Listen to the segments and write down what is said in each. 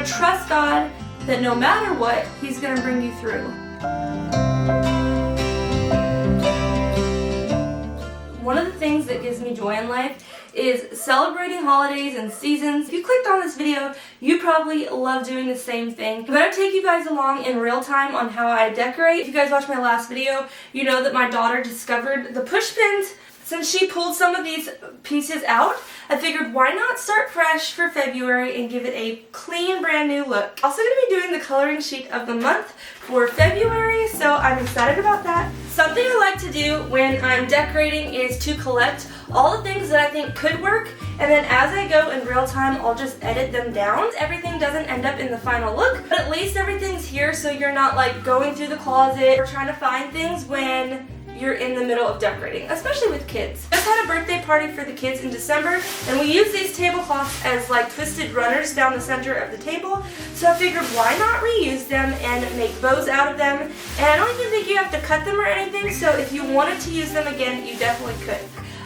to trust God that no matter what, He's going to bring you through. One of the things that gives me joy in life is celebrating holidays and seasons. If you clicked on this video, you probably love doing the same thing. I'm going to take you guys along in real time on how I decorate. If you guys watched my last video, you know that my daughter discovered the push pins. Since she pulled some of these pieces out, I figured why not start fresh for February and give it a clean, brand new look. Also going to be doing the coloring sheet of the month for February, so I'm excited about that. Something I like to do when I'm decorating is to collect all the things that I think could work, and then as I go in real time, I'll just edit them down. Everything doesn't end up in the final look, but at least everything's here so you're not like going through the closet or trying to find things when you're in the middle of decorating, especially with kids. I just had a birthday party for the kids in December, and we use these tablecloths as like twisted runners down the center of the table, so I figured why not reuse them and make bows out of them. And I don't even think you have to cut them or anything, so if you wanted to use them again, you definitely could.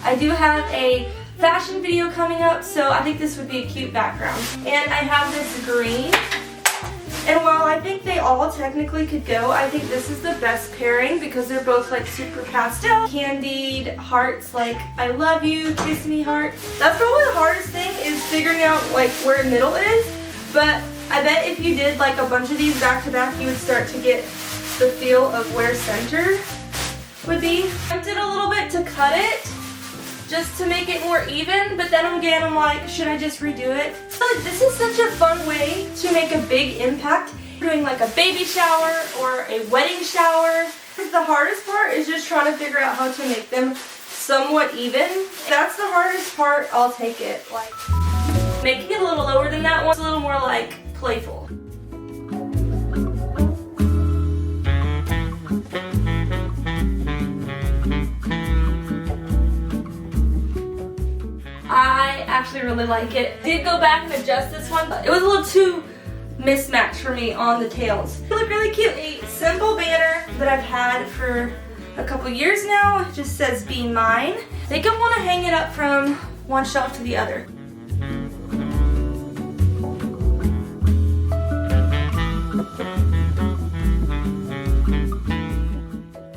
I do have a fashion video coming up, so I think this would be a cute background. And I have this green. And while I think they all technically could go, I think this is the best pairing because they're both like super pastel. Candied hearts like I love you, kiss me heart. That's probably the hardest thing is figuring out like where middle is. But I bet if you did like a bunch of these back to back, you would start to get the feel of where center would be. I did a little bit to cut it just to make it more even, but then again I'm like, should I just redo it? But this is such a fun way to make a big impact. Doing like a baby shower or a wedding shower. The hardest part is just trying to figure out how to make them somewhat even. That's the hardest part, I'll take it. Like making it a little lower than that one's a little more like playful. I actually really like it. I did go back and adjust this one, but it was a little too mismatched for me on the tails. They look really cute. A simple banner that I've had for a couple years now. It just says be mine. I think I want to hang it up from one shelf to the other.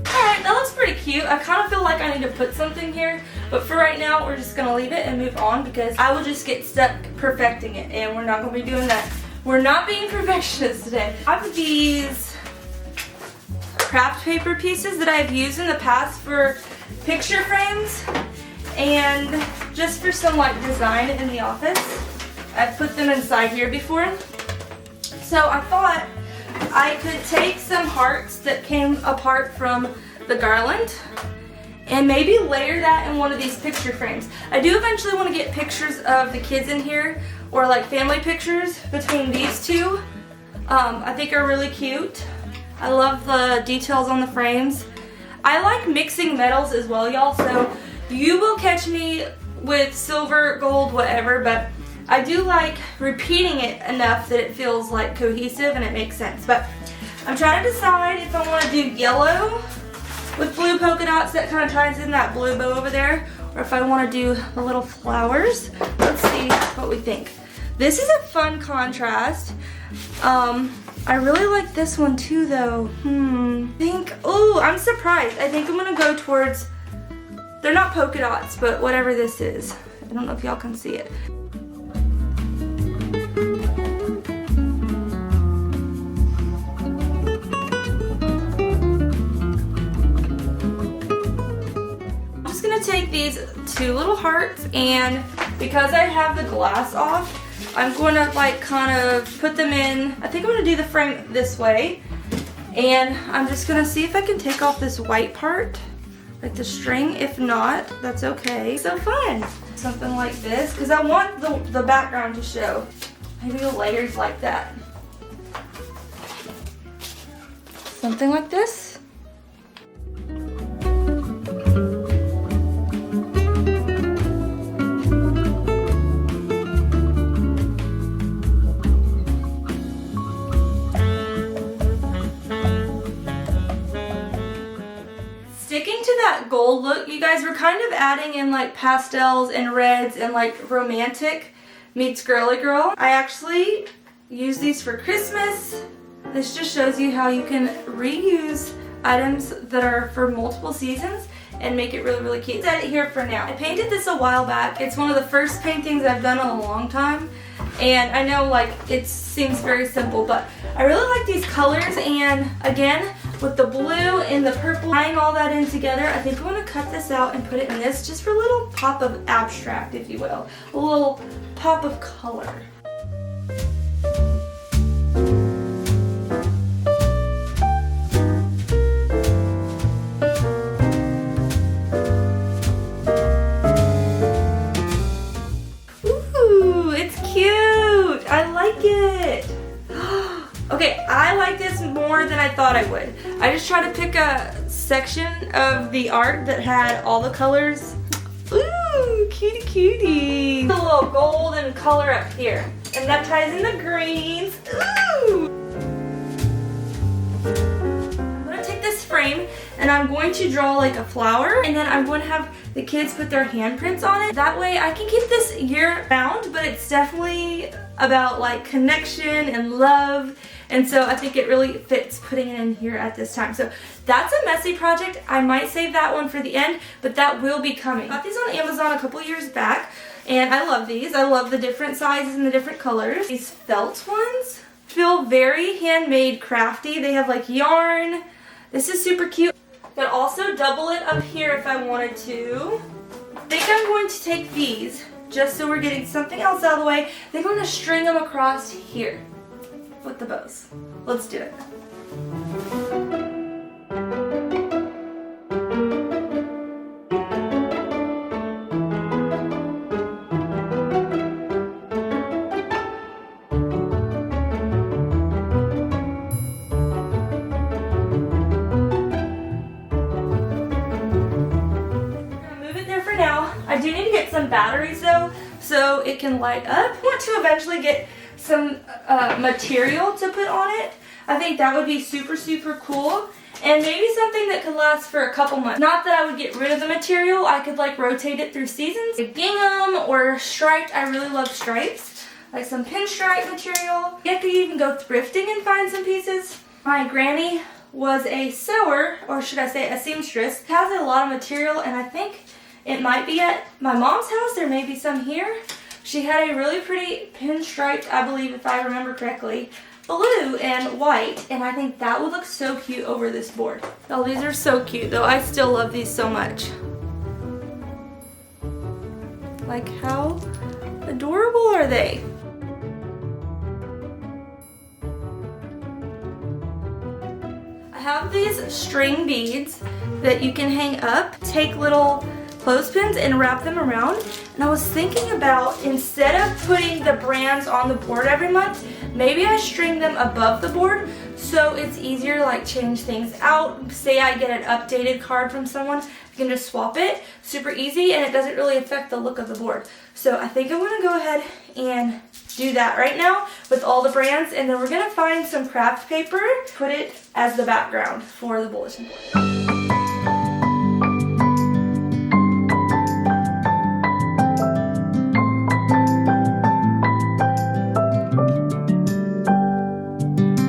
Alright, that looks pretty cute. I kind of feel like I need to put something here. But for right now, we're just going to leave it and move on because I will just get stuck perfecting it, and we're not going to be doing that. We're not being perfectionists today. I have these craft paper pieces that I've used in the past for picture frames and just for some like design in the office. I've put them inside here before. So I thought I could take some hearts that came apart from the garland and maybe layer that in one of these picture frames. I do eventually want to get pictures of the kids in here or like family pictures between these two. I think are really cute. I love the details on the frames. I like mixing metals as well, y'all, so you will catch me with silver, gold, whatever, but I do like repeating it enough that it feels like cohesive and it makes sense. But I'm trying to decide if I want to do yellow with blue polka dots that kind of ties in that blue bow over there, or if I want to do the little flowers. Let's see what we think. This is a fun contrast. I really like this one too though. Oh, I'm surprised. I think I'm gonna go towards, they're not polka dots, but whatever this is. I don't know if y'all can see it. Take these two little hearts, and because I have the glass off, I'm going to like kind of put them in. I think I'm going to do the frame this way, and I'm just going to see if I can take off this white part, like the string. If not, that's okay. So fun. Something like this, because I want the background to show. Maybe the layers like that. Something like this. Sticking to that gold look, you guys, were kind of adding in like pastels and reds and like romantic meets girly girl. I actually use these for Christmas. This just shows you how you can reuse items that are for multiple seasons and make it really, really cute. Set it here for now. I painted this a while back. It's one of the first paintings I've done in a long time. And I know like it seems very simple, but I really like these colors. And again, with the blue and the purple, tying all that in together, I think I'm gonna cut this out and put it in this just for a little pop of abstract, if you will. A little pop of color. Okay, I like this more than I thought I would. I just tried to pick a section of the art that had all the colors. Ooh, cutie cutie. A little golden color up here. And that ties in the greens. Ooh! I'm gonna take this frame and I'm going to draw like a flower, and then I'm going to have the kids put their handprints on it. That way I can keep this year round, but it's definitely about like connection and love. And so I think it really fits putting it in here at this time. So that's a messy project. I might save that one for the end, but that will be coming. I got these on Amazon a couple years back, and I love these. I love the different sizes and the different colors. These felt ones feel very handmade, crafty. They have like yarn. This is super cute. Could also double it up here if I wanted to. I think I'm going to take these, just so we're getting something else out of the way. I think I'm going to string them across here with the bows. Let's do it. I do need to get some batteries though, so it can light up. I want to eventually get some material to put on it. I think that would be super, super cool. And maybe something that could last for a couple months. Not that I would get rid of the material. I could like rotate it through seasons. Like gingham or striped. I really love stripes. Like some pinstripe material. You could even go thrifting and find some pieces. My granny was a sewer, or should I say a seamstress. It has a lot of material, and I think it might be at my mom's house. There may be some here. She had a really pretty pinstriped, I believe if I remember correctly, blue and white, and I think that would look so cute over this board. Oh, these are so cute though. I still love these so much. Like, how adorable are they? I have these string beads that you can hang up. Take little clothespins and wrap them around, and I was thinking about, instead of putting the brands on the board every month, maybe I string them above the board so it's easier to like change things out. Say I get an updated card from someone, I can just swap it, super easy, and it doesn't really affect the look of the board. So I think I'm gonna go ahead and do that right now with all the brands, and then we're gonna find some craft paper, put it as the background for the bulletin board.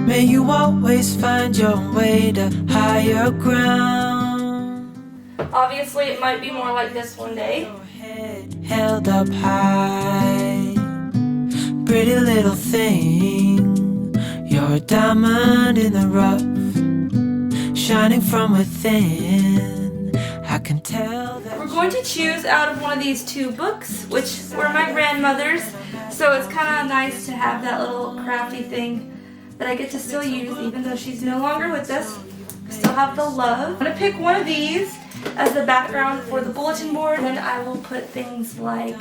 May you always find your way to higher ground. Obviously, it might be more like this one day. Your head held up high. Pretty little thing. You're a diamond in the rough, shining from within. I can tell that. We're going to choose out of one of these two books, which were my grandmother's. So it's kind of nice to have that little crafty thing that I get to still use even though she's no longer with us. Still have the love. I'm going to pick one of these as the background for the bulletin board, and then I will put things like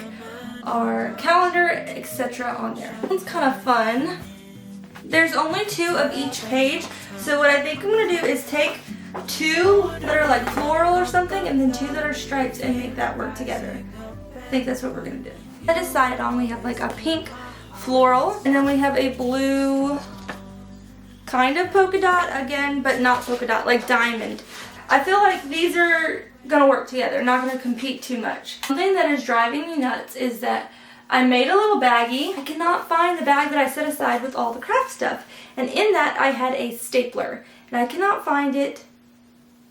our calendar, etc. on there. It's kind of fun. There's only 2 of each page, so what I think I'm going to do is take 2 that are like floral or something, and then 2 that are stripes, and make that work together. I think that's what we're going to do. I decided on, we have like a pink floral, and then we have a blue kind of polka dot again, but not polka dot, like diamond. I feel like these are gonna work together, not gonna compete too much. Something that is driving me nuts is that I made a little baggie. I cannot find the bag that I set aside with all the craft stuff. And in that I had a stapler. And I cannot find it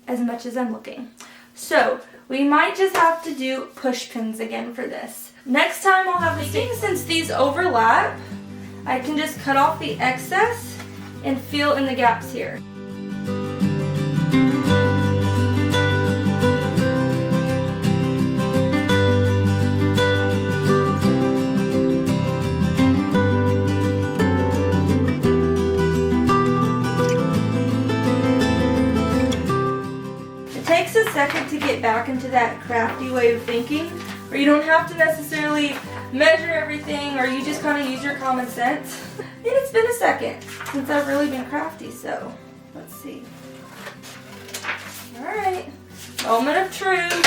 as much as I'm looking. So we might just have to do push pins again for this. Next time I'll have the stapler. Since these overlap, I can just cut off the excess and fill in the gaps here. Second to get back into that crafty way of thinking, where you don't have to necessarily measure everything, or you just kind of use your common sense. And it's been a second since I've really been crafty, so let's see. Alright, moment of truth.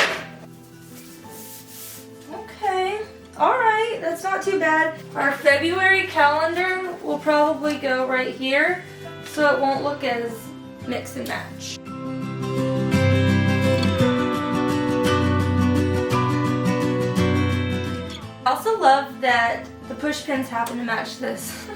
Okay, alright, that's not too bad. Our February calendar will probably go right here, so it won't look as mix and match. I also love that the push pins happen to match this.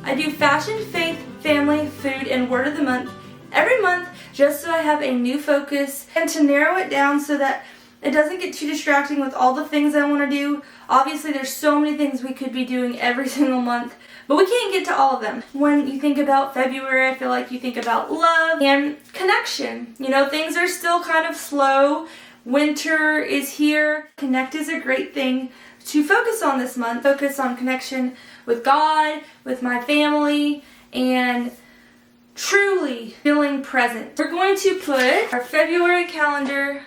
I do fashion, faith, family, food, and word of the month every month just so I have a new focus and to narrow it down so that it doesn't get too distracting with all the things I want to do. Obviously, there's so many things we could be doing every single month, but we can't get to all of them. When you think about February, I feel like you think about love and connection. You know, things are still kind of slow. Winter is here. Connect is a great thing to focus on this month. Focus on connection with God, with my family, and truly feeling present. We're going to put our February calendar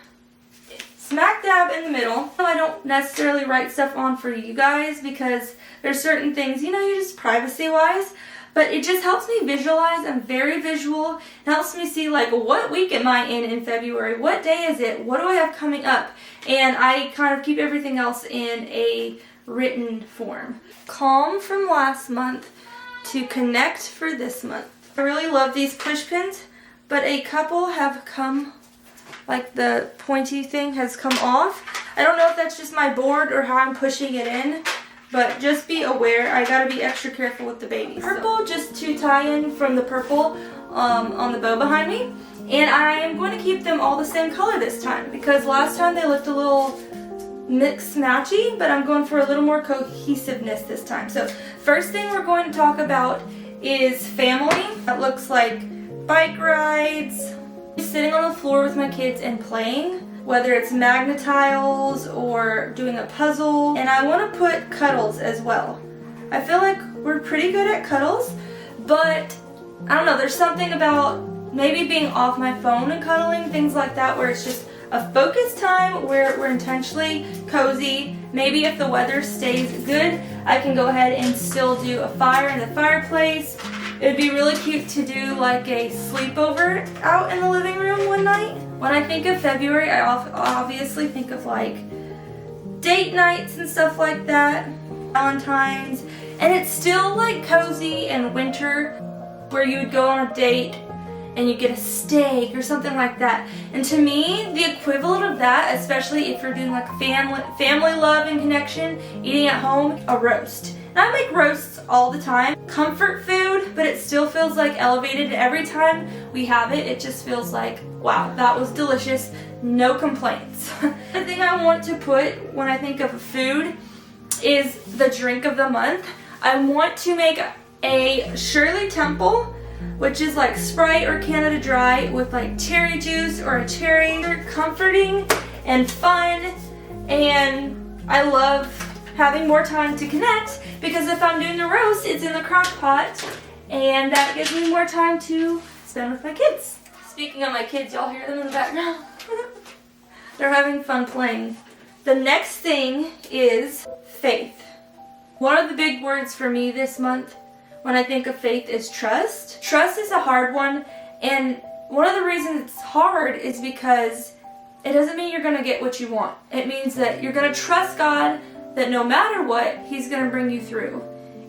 smack dab in the middle. I don't necessarily write stuff on for you guys because there's certain things, you know, you just privacy wise, but it just helps me visualize. I'm very visual. It helps me see like what week am I in February? What day is it? What do I have coming up? And I kind of keep everything else in a written form. Calm from last month to connect for this month. I really love these push pins, but a couple have come, like the pointy thing has come off. I don't know if that's just my board or how I'm pushing it in, but just be aware. I gotta be extra careful with the babies. Purple, just to tie in from the purple on the bow behind me. And I am going to keep them all the same color this time because last time they looked a little mix matchy, but I'm going for a little more cohesiveness this time. So first thing we're going to talk about is family. That looks like bike rides, sitting on the floor with my kids and playing, whether it's magnetiles or doing a puzzle. And I want to put cuddles as well. I feel like we're pretty good at cuddles, but I don't know, there's something about maybe being off my phone and cuddling, things like that, where it's just a focused time where we're intentionally cozy. Maybe if the weather stays good, I can go ahead and still do a fire in the fireplace. It would be really cute to do like a sleepover out in the living room one night. When I think of February, I obviously think of like date nights and stuff like that, Valentine's, and it's still like cozy and winter where you would go on a date and you get a steak or something like that. And to me, the equivalent of that, especially if you're doing like family love and connection, eating at home, a roast. And I make roasts all the time. Comfort food, but it still feels like elevated. Every time we have it, it just feels like, wow, that was delicious. No complaints. The thing I want to put when I think of food is the drink of the month. I want to make a Shirley Temple, which is like Sprite or Canada Dry with like cherry juice or a cherry. Comforting and fun, and I love having more time to connect because if I'm doing the roast, it's in the crock pot and that gives me more time to spend with my kids. Speaking of my kids, y'all hear them in the background? They're having fun playing. The next thing is faith. One of the big words for me this month when I think of faith is trust. Trust is a hard one, and one of the reasons it's hard is because it doesn't mean you're going to get what you want. It means that you're going to trust God that no matter what, He's going to bring you through.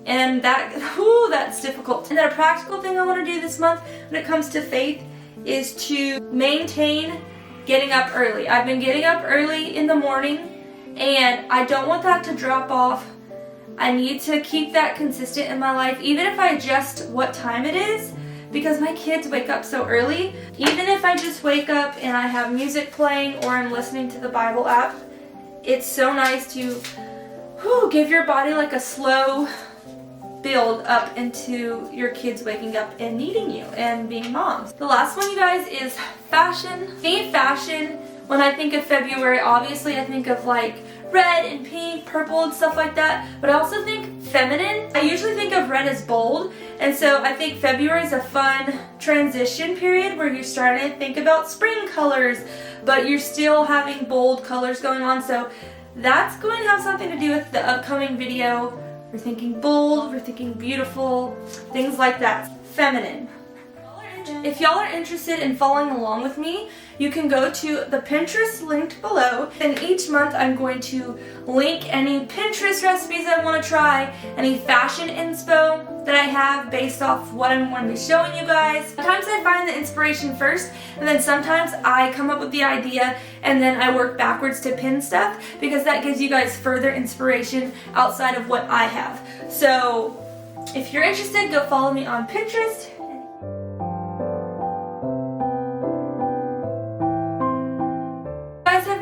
And that's difficult. And then a practical thing I want to do this month when it comes to faith is to maintain getting up early. I've been getting up early in the morning and I don't want that to drop off. I need to keep that consistent in my life, even if I adjust what time it is, because my kids wake up so early. Even if I just wake up and I have music playing or I'm listening to the Bible app, it's so nice to give your body like a slow build up into your kids waking up and needing you and being moms. The last one, you guys, is fashion. Me, fashion, when I think of February, obviously I think of like red and pink, purple and stuff like that, but I also think feminine. I usually think of red as bold, and so I think February is a fun transition period where you're starting to think about spring colors, but you're still having bold colors going on, so that's going to have something to do with the upcoming video. We're thinking bold, we're thinking beautiful, things like that. Feminine. If y'all are interested in following along with me, you can go to the Pinterest linked below, and each month I'm going to link any Pinterest recipes I want to try, any fashion inspo that I have based off what I'm going to be showing you guys. Sometimes I find the inspiration first, and then sometimes I come up with the idea and then I work backwards to pin stuff, because that gives you guys further inspiration outside of what I have. So if you're interested, go follow me on Pinterest.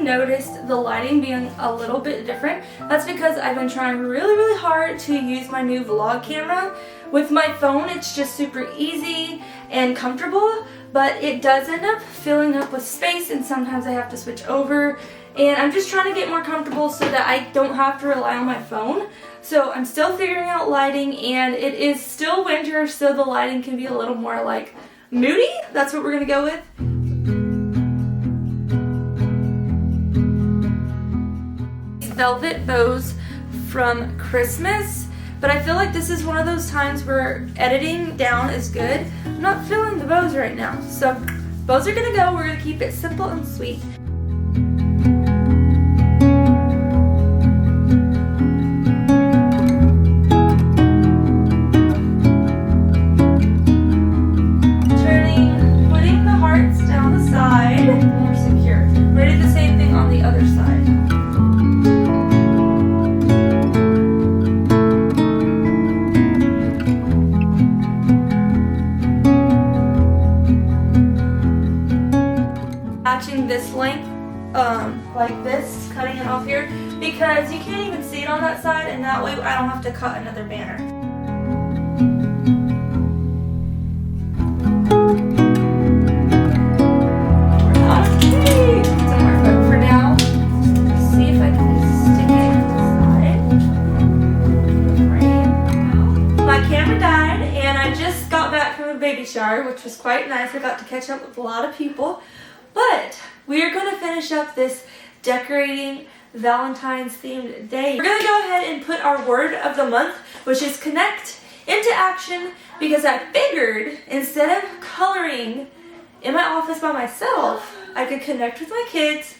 Noticed the lighting being a little bit different. That's because I've been trying really hard to use my new vlog camera. With my phone, it's just super easy and comfortable, but it does end up filling up with space, and sometimes I have to switch over, and I'm just trying to get more comfortable so that I don't have to rely on my phone. So I'm still figuring out lighting, and it is still winter, so the lighting can be a little more like moody. That's what we're gonna go with. Velvet bows from Christmas, but I feel like this is one of those times where editing down is good. I'm not feeling the bows right now, so bows are gonna go. We're gonna keep it simple and sweet. Putting the hearts down the side, more secure. We're gonna do the same thing on the other side. This length, like this, cutting it off here, because you can't even see it on that side, and that way I don't have to cut another banner. We're out of tape somewhere, but for now, see if I can stick it to the side. My camera died, and I just got back from a baby shower, which was quite nice. I got to catch up with a lot of people. But we are going to finish up this decorating Valentine's themed day. We're going to go ahead and put our word of the month, which is connect, into action, because I figured instead of coloring in my office by myself, I could connect with my kids,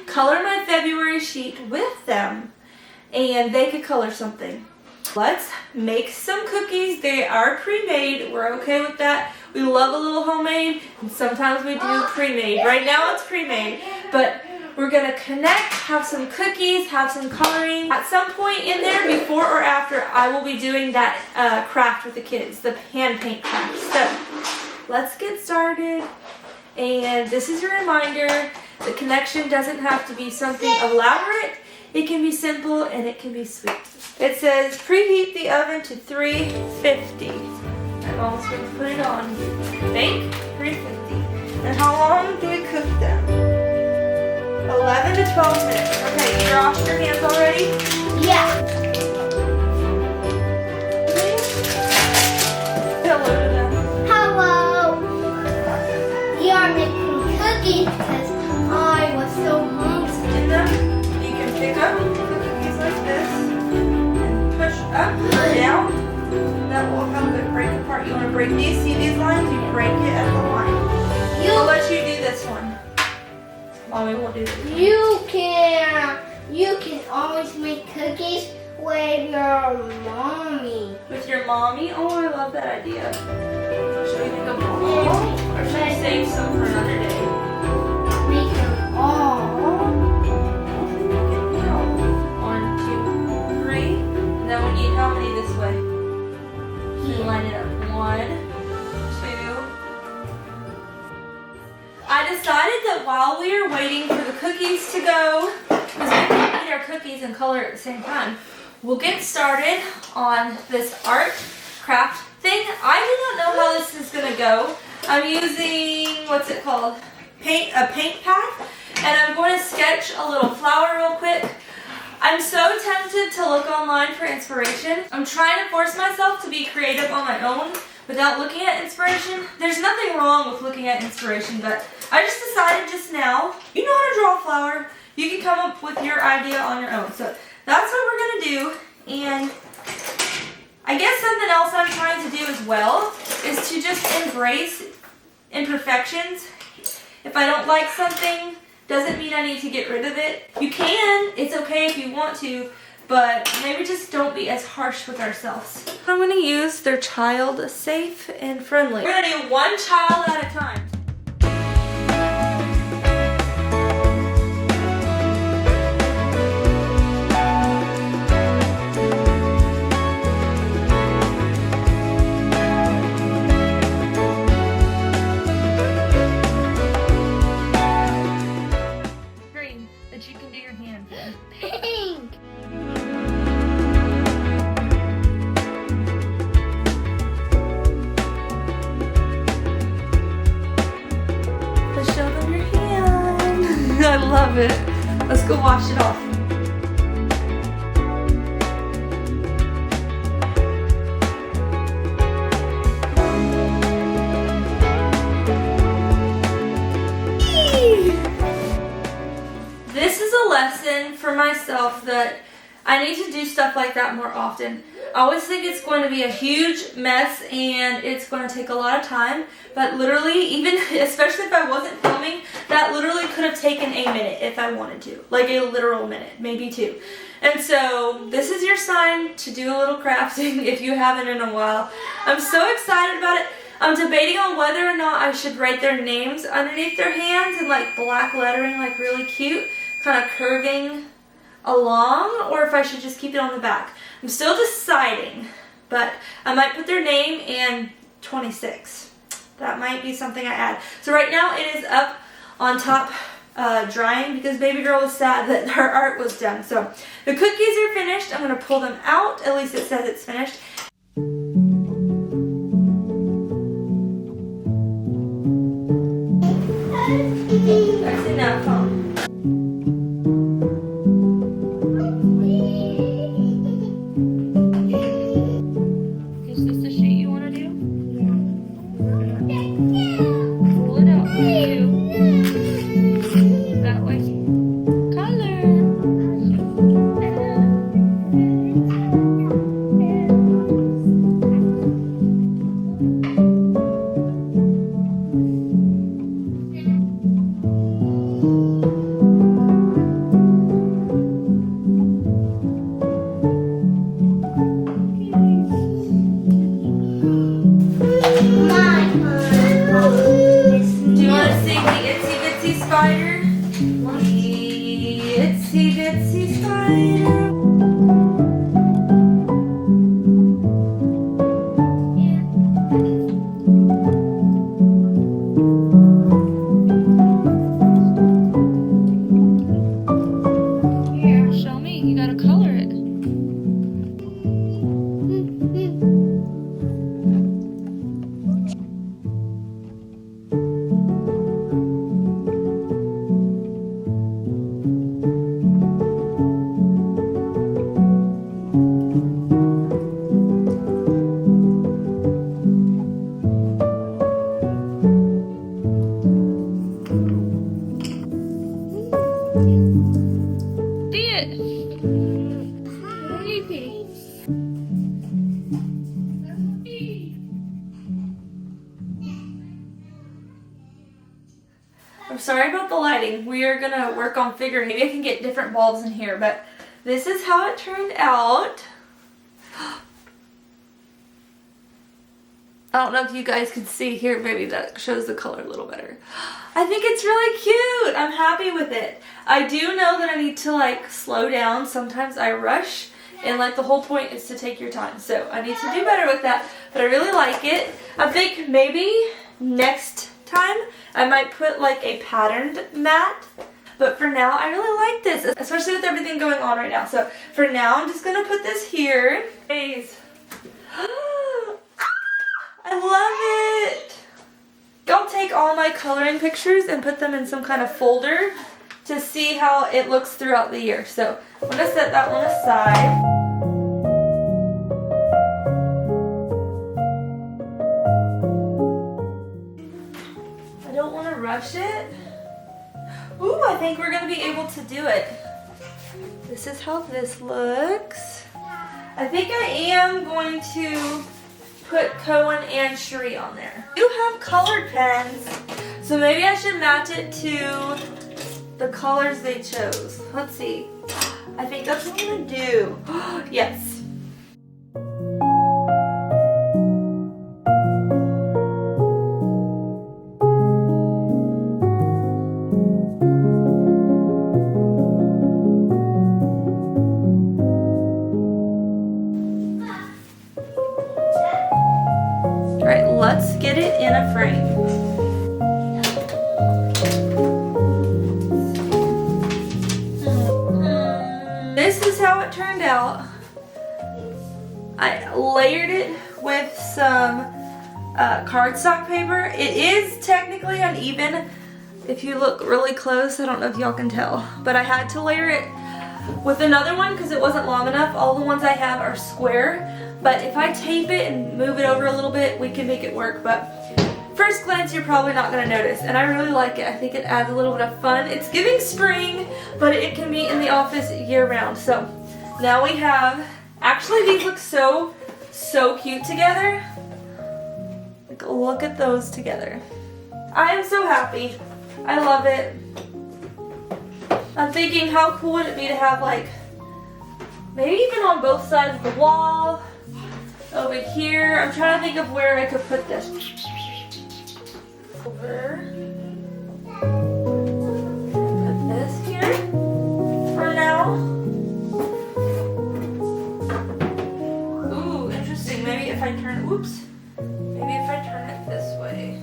color my February sheet with them, and they could color something. Let's make some cookies. They are pre-made. We're okay with that. We love a little homemade, and sometimes we do pre-made. Right now it's pre-made, but we're gonna connect, have some cookies, have some coloring. At some point in there, before or after, I will be doing that craft with the kids, the hand paint craft. So let's get started. And this is your reminder, the connection doesn't have to be something elaborate. It can be simple and it can be sweet. It says preheat the oven to 350. I'm almost going to put it on. Bake 350. And how long do we cook them? 11 to 12 minutes. Okay, you washed your hands already? Yeah. Hello to them. Hello. We are making cookies because I was so hungry. In them, you can pick up the cookies like this and push up or down. That will help it break apart. You want to break these? See these lines? You break it at the line. I'll let you do this one. Mommy will do this. You can always make cookies with your mommy. With your mommy? Oh, I love that idea. Should we make a ball? Or should we save some for another day. Make them all. 1, 2, 3. And then we need how many this way? So line it up. 1, 2. I decided that while we are waiting for the cookies to go, because we can eat our cookies and color at the same time, we'll get started on this art craft thing. I do not know how this is going to go. I'm using, what's it called? A paint pad. And I'm going to sketch a little flower real quick. I'm so tempted to look online for inspiration. I'm trying to force myself to be creative on my own without looking at inspiration. There's nothing wrong with looking at inspiration, but I just decided just now, you know how to draw a flower, you can come up with your idea on your own. So that's what we're gonna do. And I guess something else I'm trying to do as well is to just embrace imperfections. If I don't like something, doesn't mean I need to get rid of it. You can, it's okay if you want to, but maybe just don't be as harsh with ourselves. I'm gonna use their child safe and friendly. We're gonna do one child at a time. Green, that you can do your hand with. Pink. Let's show them your hand. I love it. Let's go wash it off. This is a lesson for myself that I need to do stuff like that more often. I always think it's going to be a huge mess and it's going to take a lot of time, but literally, even especially if I wasn't filming, that literally could have taken a minute if I wanted to, like a literal minute, maybe 2. And so this is your sign to do a little crafting if you haven't in a while. I'm so excited about it. I'm debating on whether or not I should write their names underneath their hands in like black lettering, like really cute, kind of curving along, or if I should just keep it on the back. I'm still deciding, but I might put their name and 26. That might be something I add. So right now it is up on top drying because baby girl was sad that her art was done. So the cookies are finished. I'm going to pull them out. At least it says it's finished. That's enough, huh? Is this the sheet you want to do? Pull it out for you. That way. Color. Do you want to sing the Itsy Bitsy Spider? The Itsy Bitsy Spider. Show me, you gotta color it. See it. I'm sorry about the lighting. We are gonna work on figuring. Maybe I can get different bulbs in here, but this is how it turned out. I don't know if you guys can see here, maybe that shows the color a little better. I think it's really cute. I'm happy with it. I do know that I need to like slow down. Sometimes I rush and like the whole point is to take your time. So I need to do better with that, but I really like it. I think maybe next time I might put like a patterned mat. But for now, I really like this, especially with everything going on right now. So for now, I'm just gonna put this here. Guys. I love it! I'll take all my coloring pictures and put them in some kind of folder to see how it looks throughout the year. So I'm going to set that one aside. I don't want to rush it. Ooh, I think we're going to be able to do it. This is how this looks. I think I am going to put Cohen and Cherie on there. You have colored pens, so maybe I should match it to the colors they chose. Let's see. I think that's what I'm gonna do. Yes. Alright, let's get it in a frame. This is how it turned out. I layered it with some cardstock paper. It is technically uneven. If you look really close, I don't know if y'all can tell, but I had to layer it with another one because it wasn't long enough. All the ones I have are square. But if I tape it and move it over a little bit, we can make it work. But first glance, you're probably not going to notice. And I really like it. I think it adds a little bit of fun. It's giving spring, but it can be in the office year round. So now we have, actually these look so cute together. Like, look at those together. I am so happy. I love it. I'm thinking how cool would it be to have like, maybe even on both sides of the wall. Over here, I'm trying to think of where I could put this. Over. Put this here for now. Ooh, interesting. Maybe if I turn, whoops. Maybe if I turn it this way.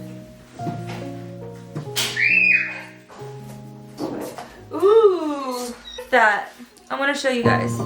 Ooh, that. I'm gonna show you guys.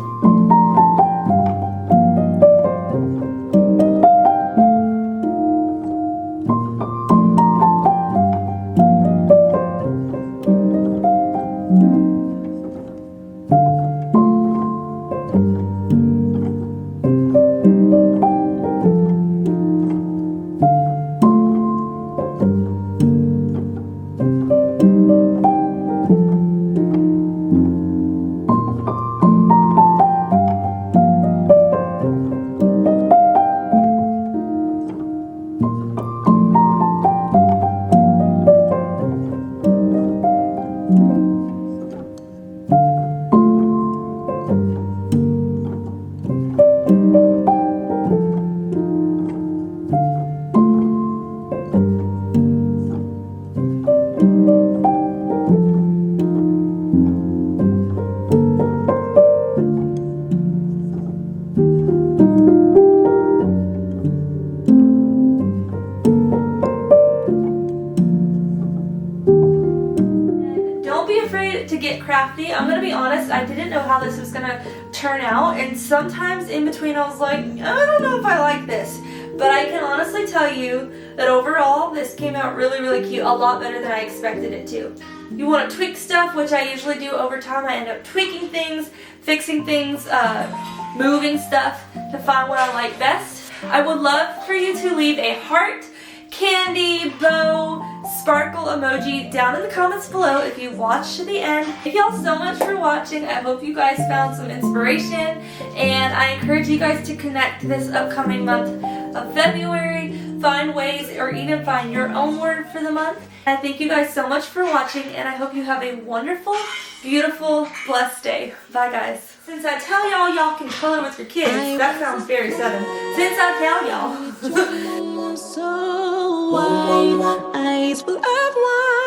To get crafty. I'm gonna be honest, I didn't know how this was gonna turn out, and sometimes in between I was like, I don't know if I like this, but I can honestly tell you that overall this came out really cute, a lot better than I expected it to. You want to tweak stuff, which I usually do over time. I end up tweaking things, fixing things, moving stuff to find what I like best. I would love for you to leave a heart, candy, bow, sparkle emoji down in the comments below if you watched to the end. Thank y'all so much for watching. I hope you guys found some inspiration, and I encourage you guys to connect this upcoming month of February, find ways or even find your own word for the month, I thank you guys so much for watching, and I hope you have a wonderful, beautiful, blessed day. Bye, guys. Since I tell y'all can color with your kids, that sounds very Southern. Since I tell y'all. So white, eyes full of wine.